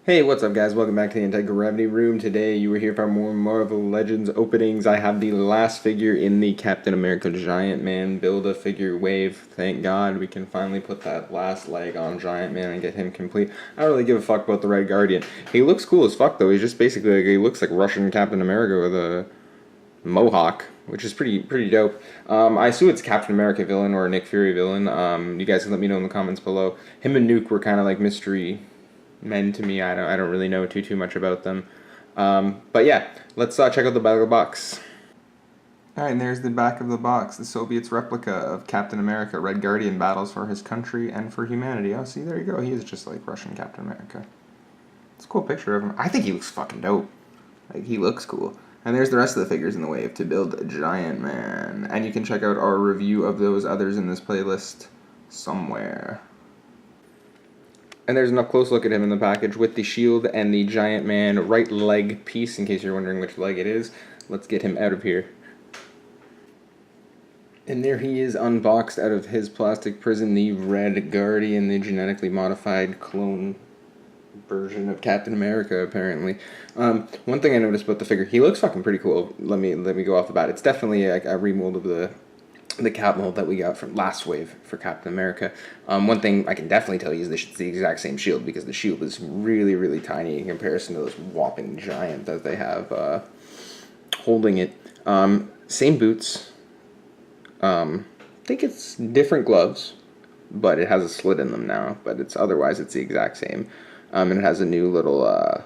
Hey, what's up guys? Welcome back to the Anti-Gravity Room. Today you were here for more Marvel Legends openings. I have the last figure in the Captain America Giant Man Build-A-Figure wave. Thank God we can finally put that last leg on Giant Man and get him complete. I don't really give a fuck about the Red Guardian. He looks cool as fuck though. He's just basically he looks like Russian Captain America with a mohawk, which is pretty dope. I assume it's Captain America villain or a Nick Fury villain. You guys can let me know in the comments below. Him and Nuke were kind of like mystery men to me. I don't really know too much about them. But yeah, let's check out the back of the box. Alright, and there's the back of the box. The Soviets' replica of Captain America. Red Guardian battles for his country and for humanity. Oh, see, there you go. He is just like Russian Captain America. It's a cool picture of him. I think he looks fucking dope. Like, he looks cool. And there's the rest of the figures in the wave to build a Giant Man. And you can check out our review of those others in this playlist somewhere. And there's an up-close look at him in the package with the shield and the Giant Man right leg piece, in case you're wondering which leg it is. Let's get him out of here. And there he is, unboxed out of his plastic prison, the Red Guardian, the genetically modified clone version of Captain America, apparently. One thing I noticed about the figure, he looks fucking pretty cool. Let me go off the bat. It's definitely a remold of the cap mold that we got from last wave for Captain America. One thing I can definitely tell you is it's the exact same shield, because the shield is really tiny in comparison to this whopping giant that they have holding it. Same boots. I think it's different gloves, but it has a slit in them now, but otherwise it's the exact same. And it has a new little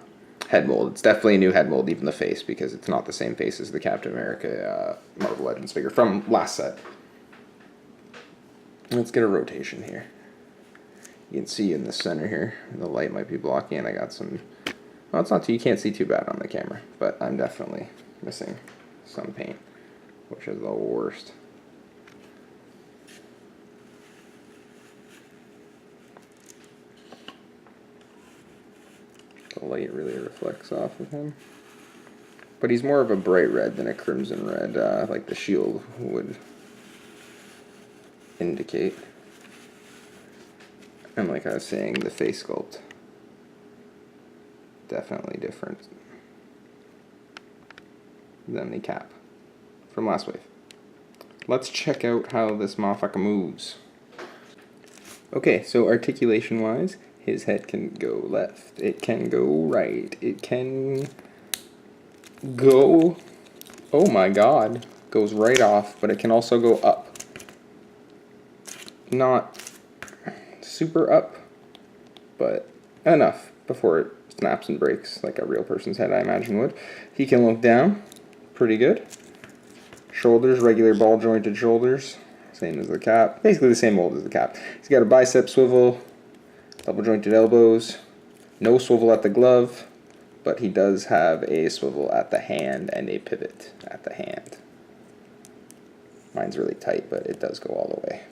head mold. It's definitely a new head mold, even the face, because it's not the same face as the Captain America Marvel Legends figure from last set. Let's get a rotation here. You can see in the center here, the light might be blocking, and I got some, well, it's not too, you can't see too bad on the camera, but I'm definitely missing some paint, which is the worst. The light really reflects off of him. But he's more of a bright red than a crimson red, like the shield would indicate. And like I was saying, the face sculpt, definitely different than the cap from last wave. Let's check out how this motherfucker moves. Okay, so articulation wise, his head can go left, it can go right, it can go, oh my god, goes right off, but it can also go up. Not super up, but enough before it snaps and breaks like a real person's head, I imagine, would. He can look down, pretty good. Shoulders, regular ball jointed shoulders, same as the cap, basically the same mold as the cap. He's got a bicep swivel, double jointed elbows, no swivel at the glove, but he does have a swivel at the hand and a pivot at the hand. Mine's really tight, but it does go all the way.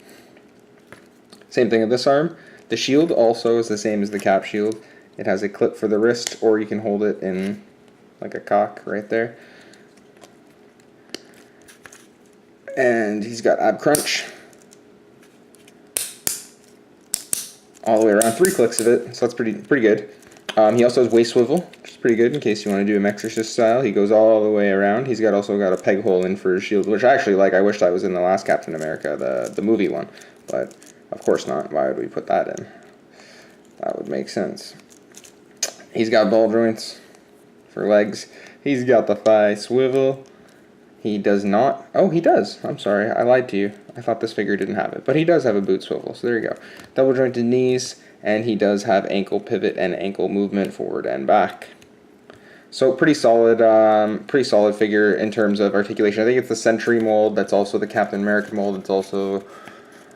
Same thing with this arm. The shield also is the same as the cap shield. It has a clip for the wrist, or you can hold it in like a cock right there. And he's got ab crunch all the way around, 3 clicks of it, so that's pretty good. He also has waist swivel, which is pretty good in case you want to do him exorcist style. He goes all the way around. He's also got a peg hole in for his shield, which I actually like. I wish that was in the last Captain America, the movie one, but of course not. Why would we put that in? That would make sense. He's got ball joints for legs. He's got the thigh swivel. He does not. Oh, he does. I'm sorry. I lied to you. I thought this figure didn't have it. But he does have a boot swivel. So there you go. Double jointed knees. And he does have ankle pivot and ankle movement forward and back. So pretty solid figure in terms of articulation. I think it's the Sentry mold. That's also the Captain America mold. It's also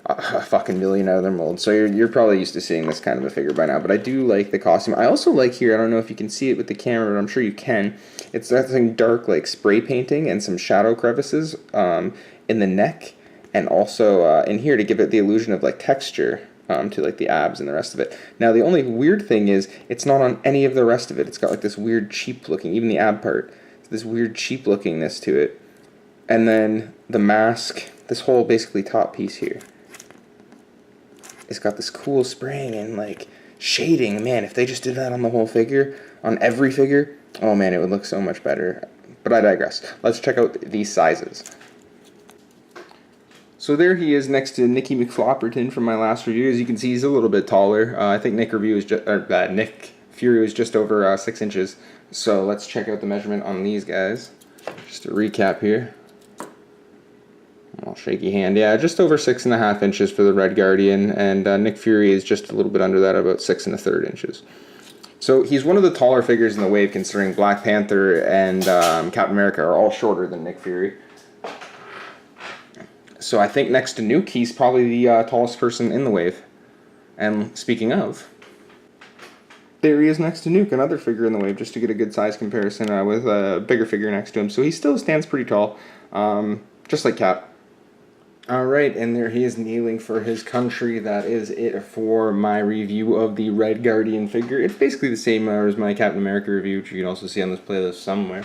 a fucking million other molds. So you're probably used to seeing this kind of a figure by now. But I do like the costume. I also like here, I don't know if you can see it with the camera, but I'm sure you can. It's that thing dark like spray painting and some shadow crevices in the neck. And also in here to give it the illusion of like texture to like the abs and the rest of it. Now the only weird thing is it's not on any of the rest of it. It's got like this weird cheap looking, even the ab part, this weird cheap lookingness to it. And then the mask, this whole basically top piece here, it's got this cool spraying and like shading, man, if they just did that on the whole figure, on every figure, oh man, it would look so much better. But I digress. Let's check out these sizes. So there he is next to Nicky McFlopperton from my last review. As you can see, he's a little bit taller. I think Nick Fury was just over 6 inches. So let's check out the measurement on these guys. Just to recap here. All shaky hand. Yeah, just over 6.5 inches for the Red Guardian, and Nick Fury is just a little bit under that, about 6 1/3 inches. So he's one of the taller figures in the wave, considering Black Panther and Captain America are all shorter than Nick Fury. So I think next to Nuke, he's probably the tallest person in the wave. And speaking of, there he is next to Nuke, another figure in the wave, just to get a good size comparison with a bigger figure next to him. So he still stands pretty tall, just like Cap. Alright, and there he is kneeling for his country. That is it for my review of the Red Guardian figure. It's basically the same as my Captain America review, which you can also see on this playlist somewhere.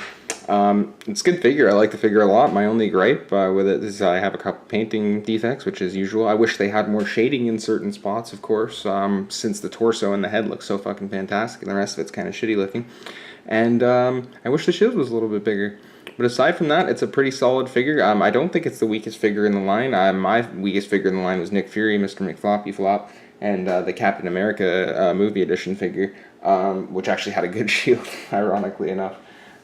It's a good figure. I like the figure a lot. My only gripe with it is I have a couple painting defects, which is usual. I wish they had more shading in certain spots, of course, since the torso and the head look so fucking fantastic, and the rest of it's kind of shitty looking. And I wish the shield was a little bit bigger. But aside from that, it's a pretty solid figure. I don't think it's the weakest figure in the line. My weakest figure in the line was Nick Fury, Mr. McFloppy Flop, and the Captain America movie edition figure, which actually had a good shield, ironically enough.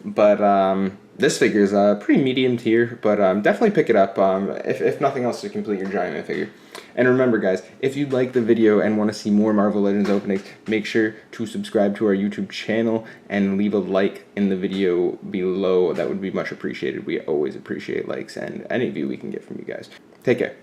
But this figure is pretty medium tier, but definitely pick it up, if nothing else, to complete your Giant Man figure. And remember, guys, if you like the video and want to see more Marvel Legends openings, make sure to subscribe to our YouTube channel and leave a like in the video below. That would be much appreciated. We always appreciate likes and any view we can get from you guys. Take care.